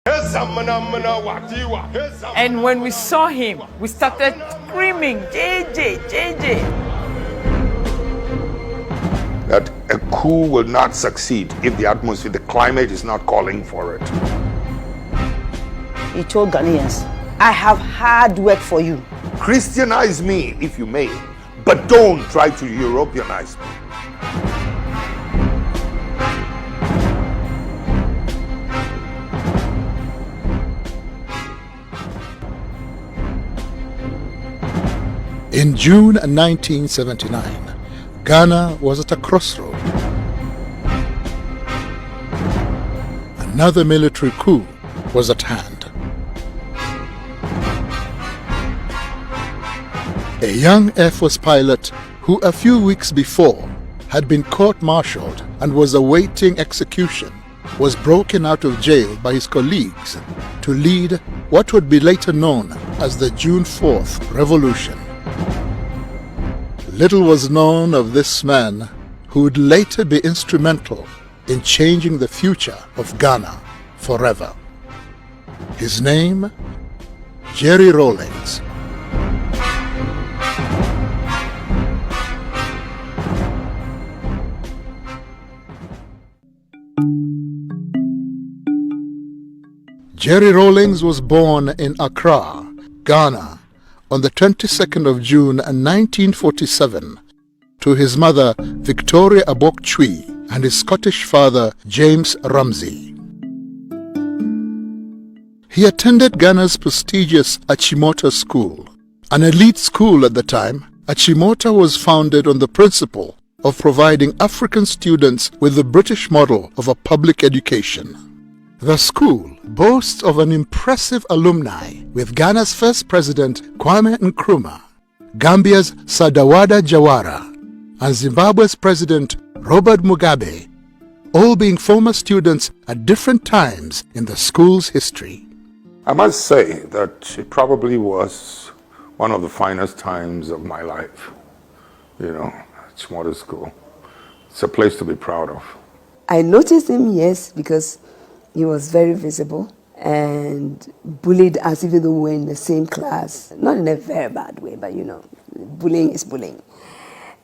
And when we saw him, we started screaming, JJ, JJ. That a coup will not succeed if the atmosphere, the climate is not calling for it. He told Ghanaians, I have hard work for you. Christianize me if you may, but don't try to Europeanize me. In June 1979, Ghana was at a crossroad. Another military coup was at hand. A young Air Force pilot who a few weeks before had been court-martialed and was awaiting execution was broken out of jail by his colleagues to lead what would be later known as the June 4th Revolution. Little was known of this man who would later be instrumental in changing the future of Ghana forever. His name, Jerry Rawlings. Jerry Rawlings was born in Accra, Ghana, on the 22nd of June 1947 to his mother Victoria Abok-Chui and his Scottish father James Ramsey. He attended Ghana's prestigious Achimota School. An elite school at the time, Achimota was founded on the principle of providing African students with the British model of a public education. The school boasts of an impressive alumni with Ghana's first president Kwame Nkrumah, Gambia's Sadawada Jawara, and Zimbabwe's president Robert Mugabe, all being former students at different times in the school's history. I must say that it probably was one of the finest times of my life. You know, it's Water School. It's a place to be proud of. I noticed him, yes, because he was very visible and bullied us even though we were in the same class. Not in a very bad way, but you know, bullying is bullying.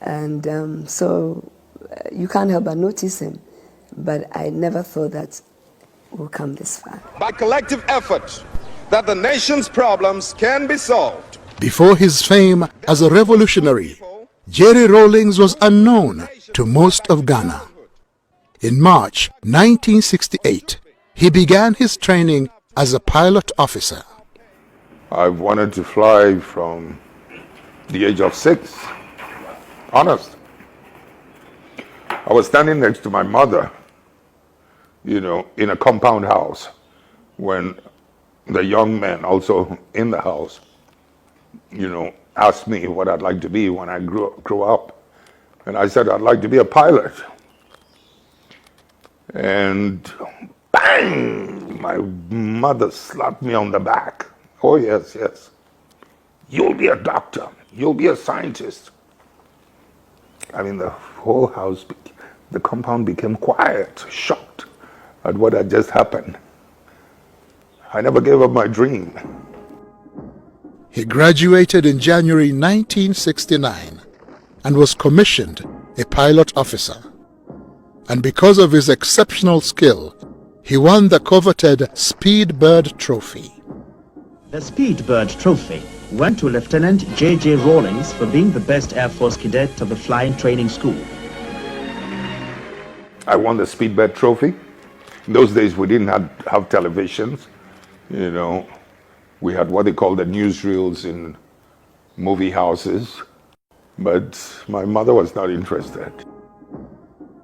And so you can't help but notice him. But I never thought that we'll come this far. By collective effort, that the nation's problems can be solved. Before his fame as a revolutionary, Jerry Rawlings was unknown to most of Ghana. In March 1968, he began his training as a pilot officer. I've wanted to fly from the age of 6. Honest. I was standing next to my mother, you know, in a compound house when the young man also in the house, you know, asked me what I'd like to be when I grew up. And I said, I'd like to be a pilot. And bang! My mother slapped me on the back. Oh, yes, yes. You'll be a doctor. You'll be a scientist. I mean, the whole house, the compound became quiet, shocked at what had just happened. I never gave up my dream. He graduated in January 1969 and was commissioned a pilot officer. And because of his exceptional skill, he won the coveted Speedbird Trophy. The Speedbird Trophy went to Lieutenant J.J. Rawlings for being the best Air Force cadet of the flying training school. I won the Speedbird Trophy. In those days, we didn't have televisions. You know, we had what they call the newsreels in movie houses. But my mother was not interested.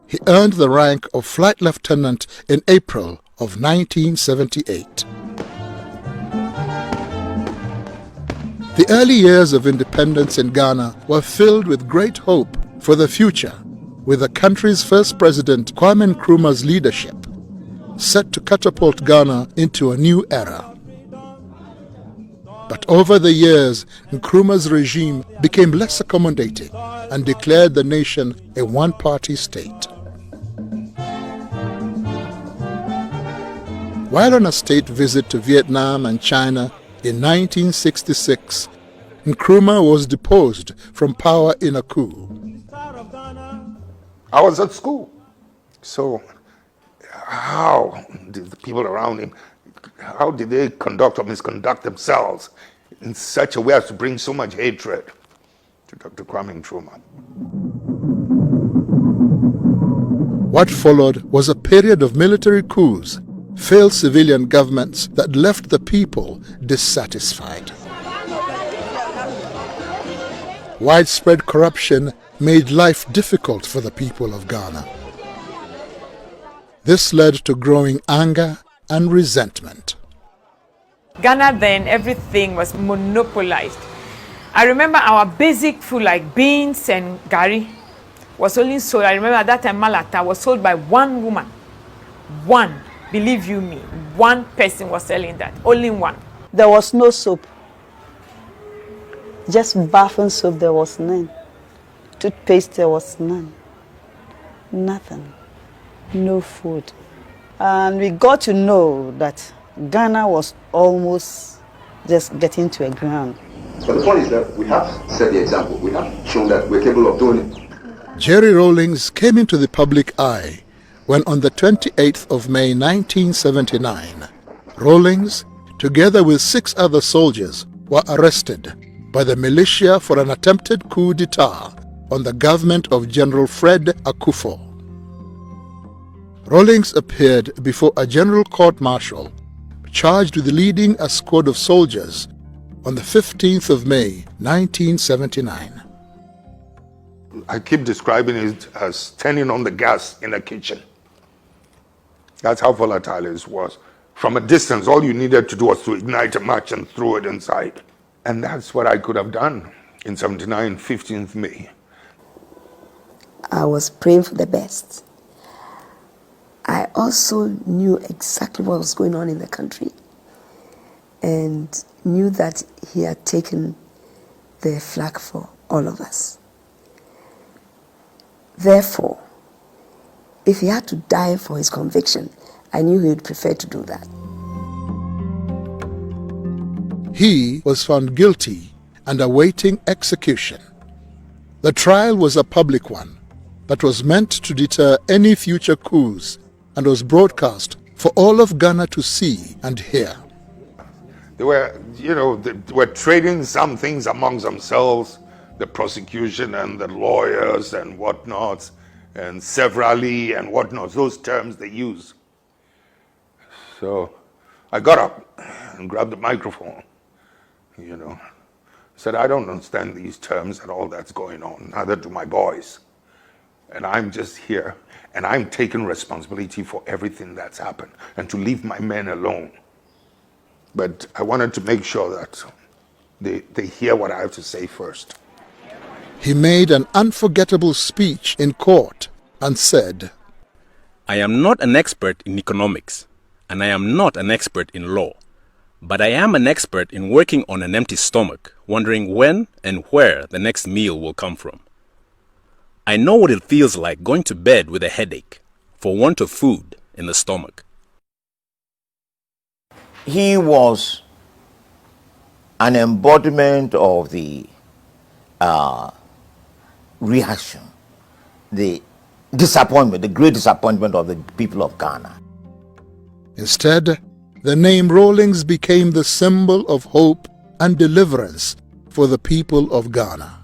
He earned the rank of Flight Lieutenant in April of 1978. The early years of independence in Ghana were filled with great hope for the future, with the country's first president Kwame Nkrumah's leadership set to catapult Ghana into a new era. But over the years, Nkrumah's regime became less accommodating and declared the nation a one-party state. While on a state visit to Vietnam and China in 1966, Nkrumah was deposed from power in a coup. I was at school. So how did the people around him, how did they conduct or misconduct themselves in such a way as to bring so much hatred to Dr. Kwame Nkrumah? What followed was a period of military coups, failed civilian governments that left the people dissatisfied. Widespread corruption made life difficult for the people of Ghana. This led to growing anger and resentment. Ghana then, everything was monopolized. I remember our basic food like beans and gari was only sold. I remember at that time Malata was sold by one woman. One, believe you me, one person was selling that, only one. There was no soap. Just bath and soap, there was none. Toothpaste, there was none. Nothing. No food. And we got to know that Ghana was almost just getting to a ground. But the point is that we have set the example. We have shown that we're capable of doing it. Jerry Rawlings came into the public eye when on the 28th of May 1979, Rawlings, together with 6 other soldiers, were arrested by the militia for an attempted coup d'etat on the government of General Fred Akufo. Rawlings appeared before a general court-martial charged with leading a squad of soldiers on the 15th of May 1979. I keep describing it as turning on the gas in a kitchen. That's how volatile it was. From a distance, all you needed to do was to ignite a match and throw it inside. And that's what I could have done in 79, 15th May. I was praying for the best. I also knew exactly what was going on in the country and knew that he had taken the flag for all of us. Therefore, if he had to die for his conviction, I knew he would prefer to do that. He was found guilty and awaiting execution. The trial was a public one that was meant to deter any future coups and was broadcast for all of Ghana to see and hear. They were, they were trading some things amongst themselves, the prosecution and the lawyers and whatnot, and severally and whatnot, those terms they use. So I got up and grabbed the microphone, said, I don't understand these terms and all that's going on, neither do my boys. And I'm just here, and I'm taking responsibility for everything that's happened, and to leave my men alone. But I wanted to make sure that they hear what I have to say first. He made an unforgettable speech in court and said, I am not an expert in economics, and I am not an expert in law, but I am an expert in working on an empty stomach, wondering when and where the next meal will come from. I know what it feels like going to bed with a headache for want of food in the stomach. He was an embodiment of the reaction, the disappointment, the great disappointment of the people of Ghana. Instead, the name Rawlings became the symbol of hope and deliverance for the people of Ghana.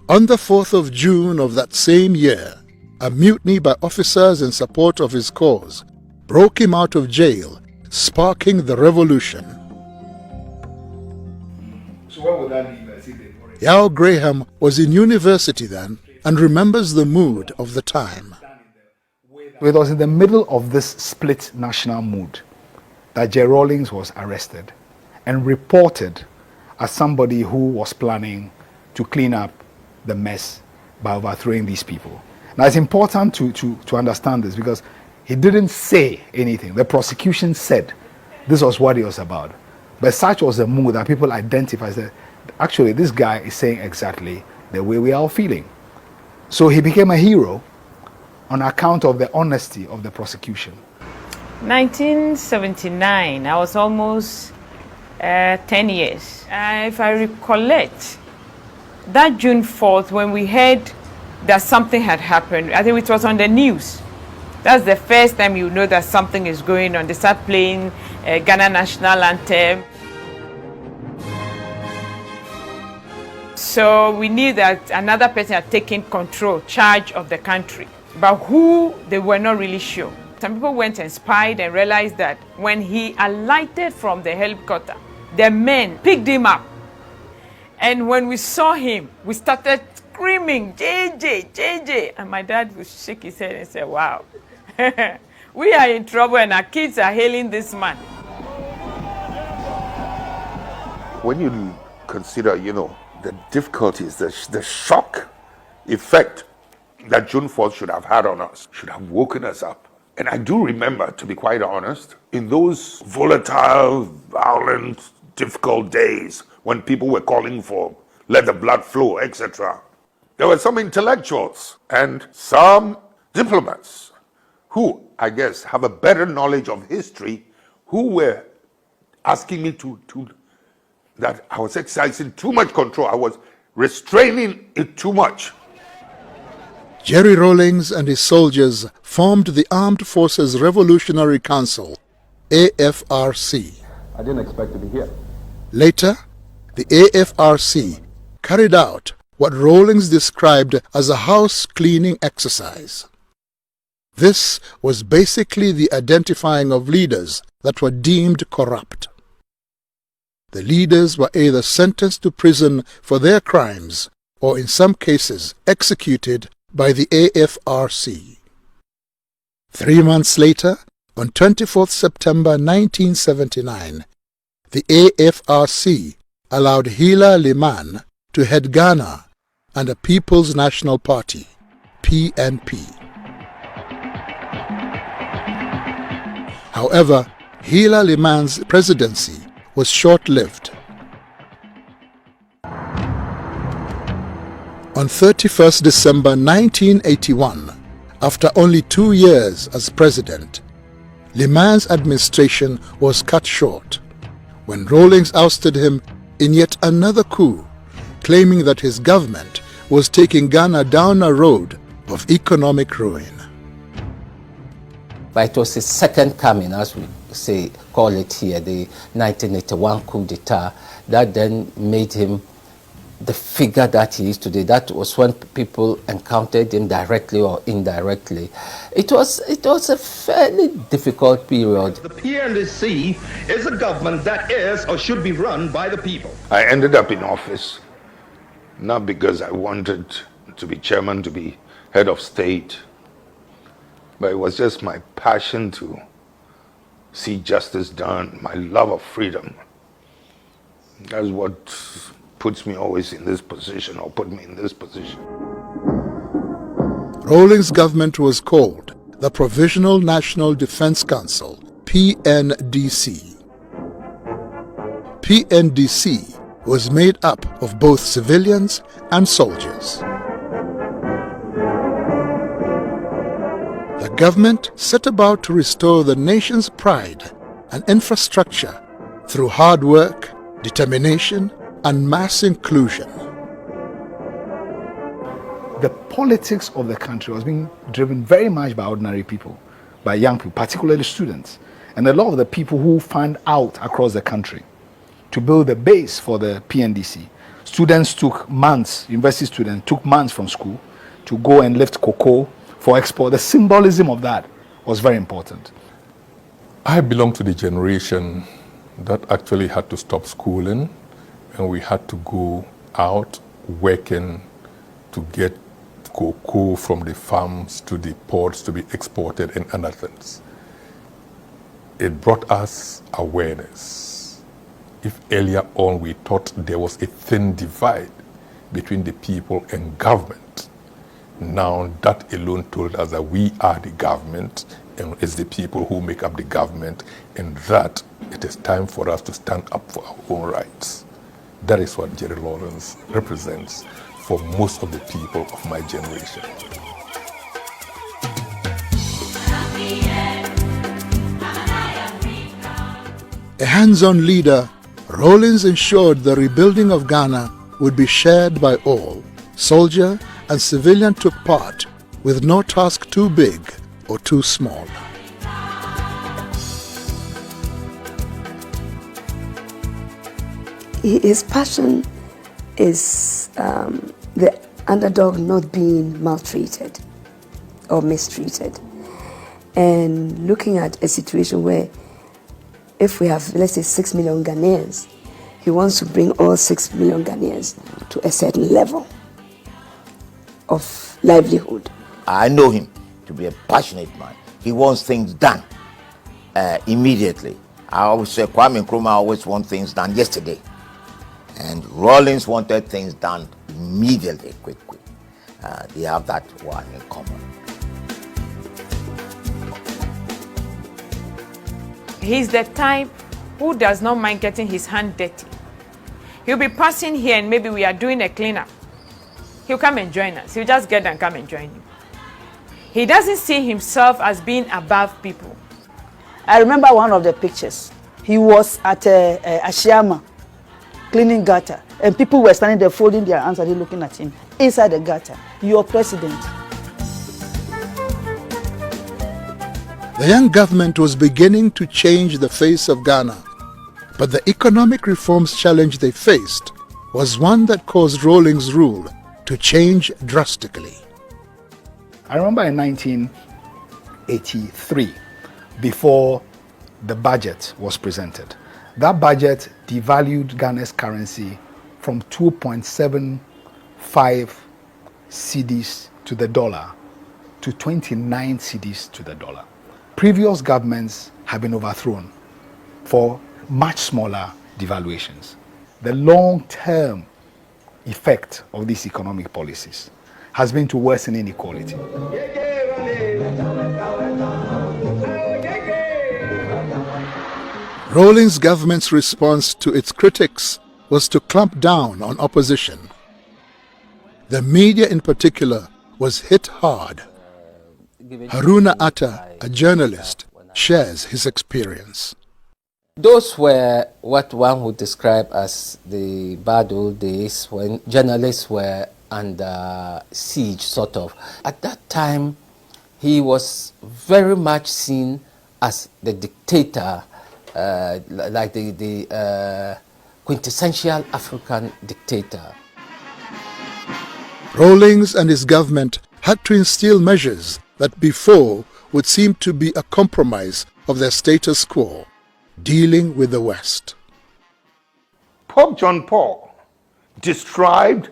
On the 4th of June of that same year, a mutiny by officers in support of his cause broke him out of jail, sparking the revolution. So what would that mean? Yao Graham was in university then and remembers the mood of the time. It was in the middle of this split national mood that J. Rawlings was arrested and reported as somebody who was planning to clean up the mess by overthrowing these people. Now it's important to understand this because he didn't say anything. The prosecution said this was what it was about. But such was the mood that people identified that actually this guy is saying exactly the way we are all feeling. So he became a hero on account of the honesty of the prosecution. 1979, I was almost 10 years. If I recollect, that June 4th, when we heard that something had happened, I think it was on the news. That's the first time you know that something is going on. They start playing Ghana national anthem. So we knew that another person had taken charge of the country. But who, they were not really sure. Some people went and spied and realized that when he alighted from the helicopter, the men picked him up. And when we saw him, we started screaming, JJ, JJ. And my dad would shake his head and say, wow, we are in trouble and our kids are hailing this man. When you consider, the difficulties, the shock effect that June 4th should have had on us, should have woken us up. And I do remember, to be quite honest, in those volatile, violent, difficult days when people were calling for let the blood flow, etc., there were some intellectuals and some diplomats who, I guess, have a better knowledge of history, who were asking me that I was exercising too much control. I was restraining it too much. Jerry Rawlings and his soldiers formed the Armed Forces Revolutionary Council, AFRC. I didn't expect to be here. Later, the AFRC carried out what Rawlings described as a house cleaning exercise. This was basically the identifying of leaders that were deemed corrupt. The leaders were either sentenced to prison for their crimes or in some cases executed by the AFRC. 3 months later, on 24th September 1979, the AFRC allowed Hila Liman to head Ghana and the People's National Party, PNP. However, Hila Liman's presidency was short-lived. On 31st December 1981, after only 2 years as president, Liman's administration was cut short when Rawlings ousted him in yet another coup, claiming that his government was taking Ghana down a road of economic ruin. But it was his second coming, as we call it here, the 1981 coup d'etat, that then made him the figure that he is today. That was when people encountered him directly or indirectly. It was a fairly difficult period. The PNDC is a government that is or should be run by the people. I ended up in office not because I wanted to be chairman, to be head of state, but it was just my passion to see justice done, my love of freedom. That's what puts me always in this position, or put me in this position. Rawlings' government was called the Provisional National Defense Council, PNDC. PNDC was made up of both civilians and soldiers. The government set about to restore the nation's pride and infrastructure through hard work, determination, and mass inclusion. The politics of the country was being driven very much by ordinary people, by young people, particularly students, and a lot of the people who fanned out across the country to build a base for the PNDC. Students took months, university students took months from school to go and lift cocoa for export. The symbolism of that was very important. I belong to the generation that actually had to stop schooling, and we had to go out working to get cocoa from the farms to the ports to be exported and other things. It brought us awareness. If earlier on we thought there was a thin divide between the people and government, now that alone told us that we are the government and it's the people who make up the government, and that it is time for us to stand up for our own rights. That is what Jerry Rawlings represents for most of the people of my generation. A hands-on leader, Rawlings ensured the rebuilding of Ghana would be shared by all. Soldier and civilian took part, with no task too big or too small. His passion is the underdog not being maltreated or mistreated, and looking at a situation where if we have, let's say, 6 million Ghanaians, he wants to bring all 6 million Ghanaians to a certain level of livelihood. I know him to be a passionate man. He wants things done immediately. I always say Kwame Nkrumah always wants things done yesterday. And Rawlings wanted things done immediately, quick. They have that one in common. He's the type who does not mind getting his hand dirty. He'll be passing here and maybe we are doing a cleanup. He'll come and join us. He'll just get and come and join you. He doesn't see himself as being above people. I remember one of the pictures. He was at Ashiama, cleaning gutter, and people were standing there folding their hands and looking at him inside the gutter. Your president. The young government was beginning to change the face of Ghana, but the economic reforms challenge they faced was one that caused Rawlings' rule to change drastically. I remember in 1983, before the budget was presented, that budget devalued Ghana's currency from 2.75 cedis to the dollar to 29 cedis to the dollar. Previous governments have been overthrown for much smaller devaluations. The long-term effect of these economic policies has been to worsen inequality. Rawlings' government's response to its critics was to clamp down on opposition. The media in particular was hit hard. Haruna Atta, a journalist, shares his experience. Those were what one would describe as the bad old days when journalists were under siege, sort of. At that time, he was very much seen as the dictator, like the quintessential African dictator. Rawlings and his government had to instill measures that before would seem to be a compromise of their status quo, dealing with the West. Pope John Paul described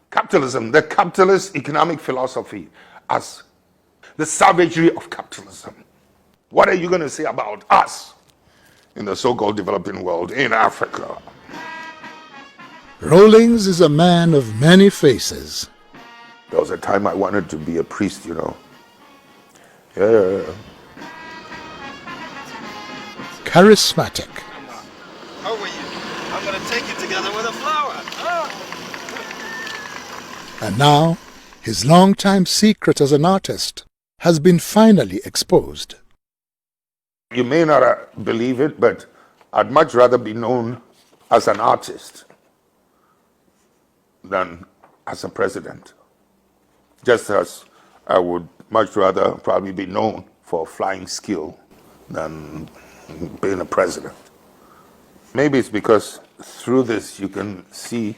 capitalism, the capitalist economic philosophy, as the savagery of capitalism. What are you going to say about us in the so-called developing world, in Africa? Rawlings is a man of many faces. There was a time I wanted to be a priest, you know. Yeah. Charismatic. How are you? I'm going to take you together with a flower. Oh. And now, his long-time secret as an artist has been finally exposed. You may not believe it, but I'd much rather be known as an artist than as a president. Just as I would much rather probably be known for flying skill than being a president. Maybe it's because through this you can see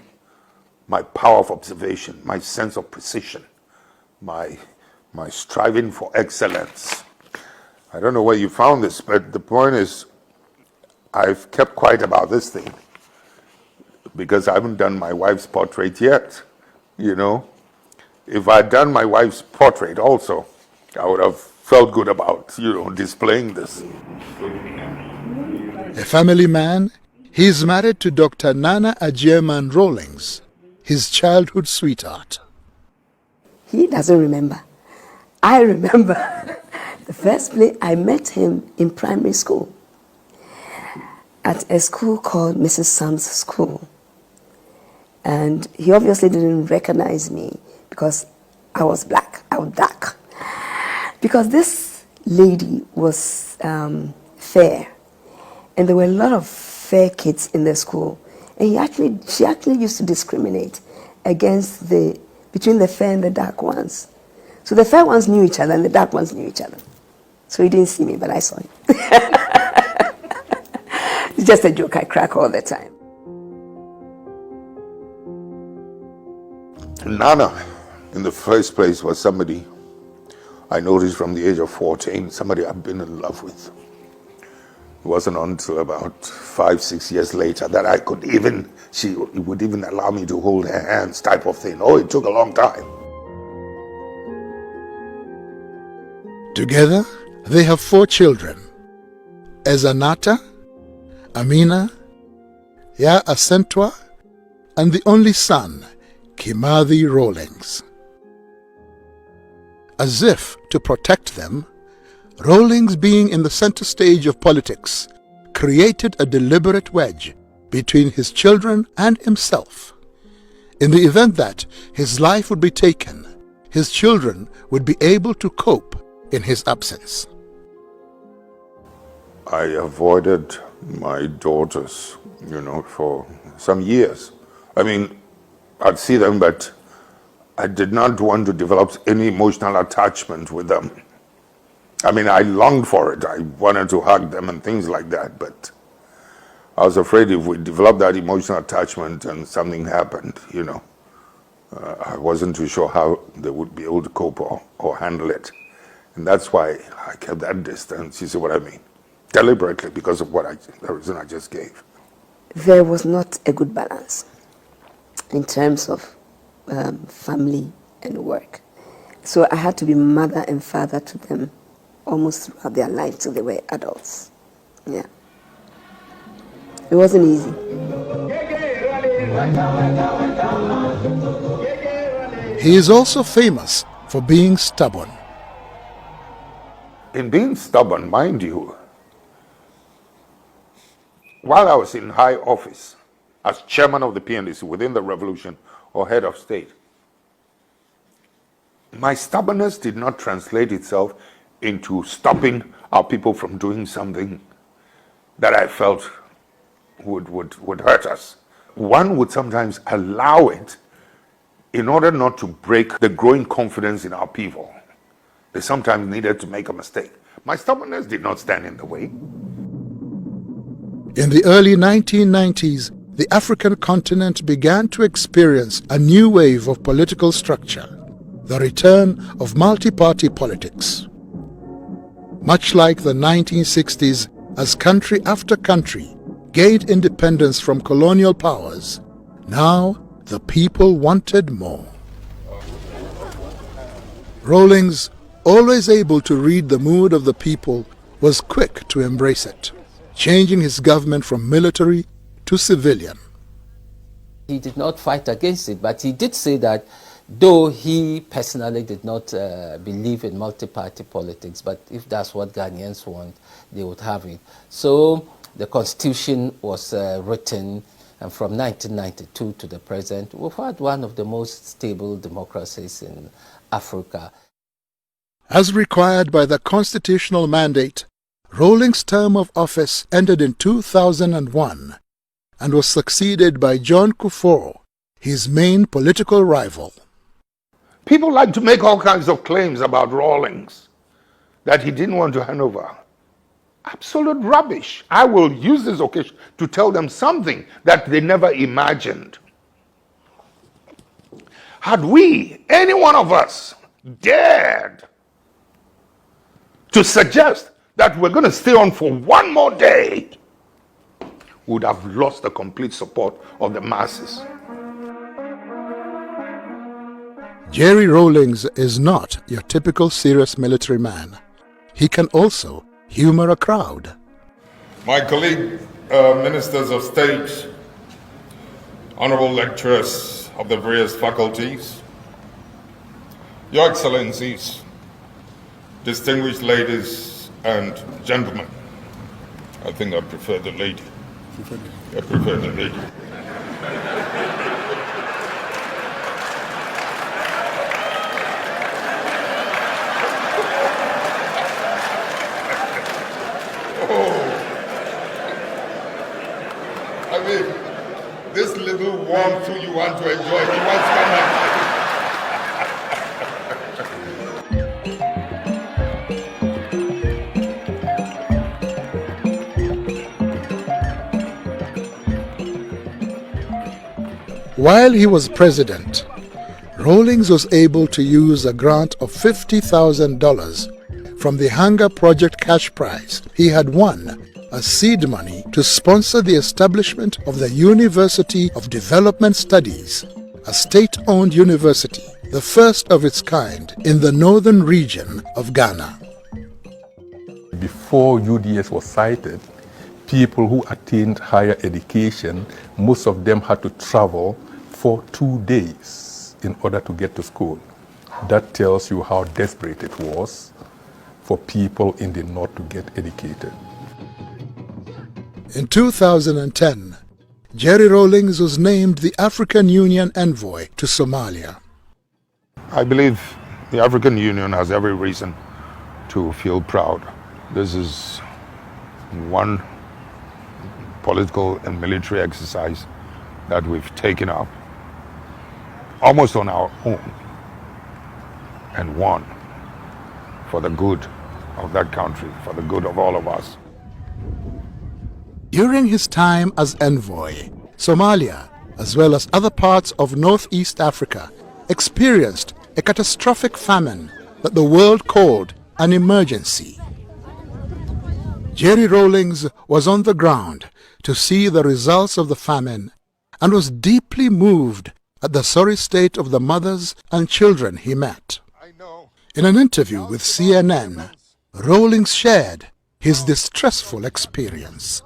my power of observation, my sense of precision, my striving for excellence. I don't know where you found this, but the point is I've kept quiet about this thing because I haven't done my wife's portrait yet, you know. If I'd done my wife's portrait also, I would have felt good about, you know, displaying this. A family man, he is married to Dr. Nana Agyemang Rawlings, his childhood sweetheart. He doesn't remember. I remember the first place I met him in primary school at a school called Mrs. Sam's School. And he obviously didn't recognize me because I was black, I was dark. Because this lady was fair And there were a lot of fair kids in the school. And she actually used to discriminate between the fair and the dark ones. So the fair ones knew each other and the dark ones knew each other. So he didn't see me, but I saw him. It's just a joke I crack all the time. Nana, in the first place, was somebody I noticed from the age of 14, somebody I've been in love with. It wasn't until about 5, 6 years later that she would even allow me to hold her hands type of thing. Oh, it took a long time. Together, they have 4 children: Ezanata, Amina, Ya Asentwa, and the only son, Kimathi Rawlings. As if to protect them, Rawlings, being in the center stage of politics, created a deliberate wedge between his children and himself. In the event that his life would be taken, his children would be able to cope in his absence. I avoided my daughters, for some years. I mean, I'd see them, but I did not want to develop any emotional attachment with them. I mean, I longed for it. I wanted to hug them and things like that, but I was afraid if we developed that emotional attachment and something happened, I wasn't too sure how they would be able to cope or handle it. And that's why I kept that distance, you see what I mean? Deliberately, because of the reason I just gave. There was not a good balance in terms of family and work. So I had to be mother and father to them almost throughout their life till they were adults. Yeah. It wasn't easy. He is also famous for being stubborn. In being stubborn, mind you, while I was in high office as chairman of the PNDC within the revolution or head of state, my stubbornness did not translate itself into stopping our people from doing something that I felt would hurt us. One would sometimes allow it in order not to break the growing confidence in our people. They sometimes needed to make a mistake. My stubbornness did not stand in the way. In the early 1990s, the African continent began to experience a new wave of political structure, the return of multi-party politics. Much like the 1960s, as country after country gained independence from colonial powers, now the people wanted more. Rawlings, always able to read the mood of the people, was quick to embrace it, changing his government from military to civilian. He did not fight against it, but he did say that though he personally did not believe in multi-party politics, but if that's what Ghanaians want, they would have it. So the constitution was written, and from 1992 to the present, we've had one of the most stable democracies in Africa. As required by the constitutional mandate, Rawlings' term of office ended in 2001 and was succeeded by John Kufuor, his main political rival. People like to make all kinds of claims about Rawlings, that he didn't want to hand over. Absolute rubbish. I will use this occasion to tell them something that they never imagined. Had we, any one of us, dared to suggest that we're going to stay on for one more day, we would have lost the complete support of the masses. Jerry Rawlings is not your typical serious military man. He can also humor a crowd. My colleague, ministers of state, honorable lecturers of the various faculties, your excellencies, distinguished ladies and gentlemen. I think I prefer the lady. I prefer the lady. believe this little warm food you want to enjoy, he wants Ghana. While he was president, Rawlings was able to use a grant of $50,000 from the Hunger Project cash prize he had won as seed money to sponsor the establishment of the University of Development Studies, a state-owned university, the first of its kind in the northern region of Ghana. Before UDS was cited, people who attained higher education, most of them had to travel for 2 days in order to get to school. That tells you how desperate it was for people in the north to get educated. In 2010, Jerry Rawlings was named the African Union envoy to Somalia. I believe the African Union has every reason to feel proud. This is one political and military exercise that we've taken up almost on our own and won for the good of that country, for the good of all of us. During his time as envoy, Somalia, as well as other parts of Northeast Africa, experienced a catastrophic famine that the world called an emergency. Jerry Rawlings was on the ground to see the results of the famine and was deeply moved at the sorry state of the mothers and children he met. In an interview with CNN, Rawlings shared his distressful experience.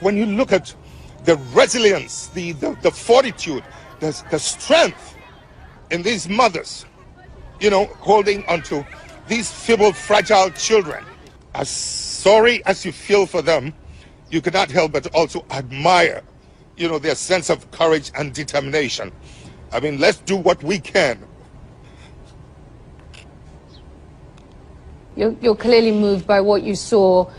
When you look at the resilience, the fortitude, the strength in these mothers, holding onto these feeble, fragile children, as sorry as you feel for them, you cannot help but also admire, their sense of courage and determination. I mean, let's do what we can. You're clearly moved by what you saw.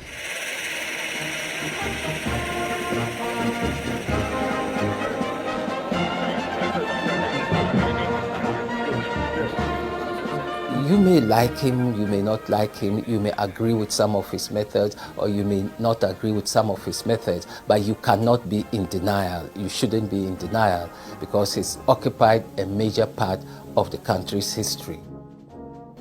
You may like him, you may not like him, you may agree with some of his methods, or you may not agree with some of his methods, but you cannot be in denial. You shouldn't be in denial because he's occupied a major part of the country's history.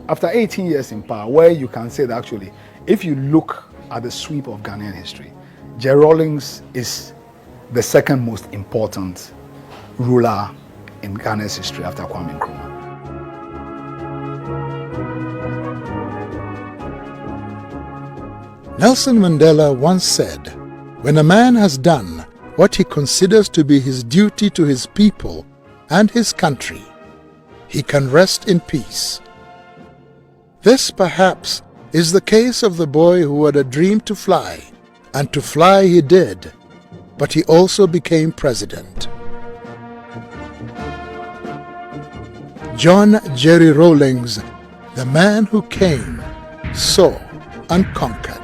After 18 years in power, where you can say that actually, if you look at the sweep of Ghanaian history, Jerry Rawlings is the second most important ruler in Ghana's history after Kwame Nkrumah. Nelson Mandela once said, "When a man has done what he considers to be his duty to his people and his country, he can rest in peace." This, perhaps, is the case of the boy who had a dream to fly, and to fly he did, but he also became president. John Jerry Rawlings, the man who came, saw, and conquered.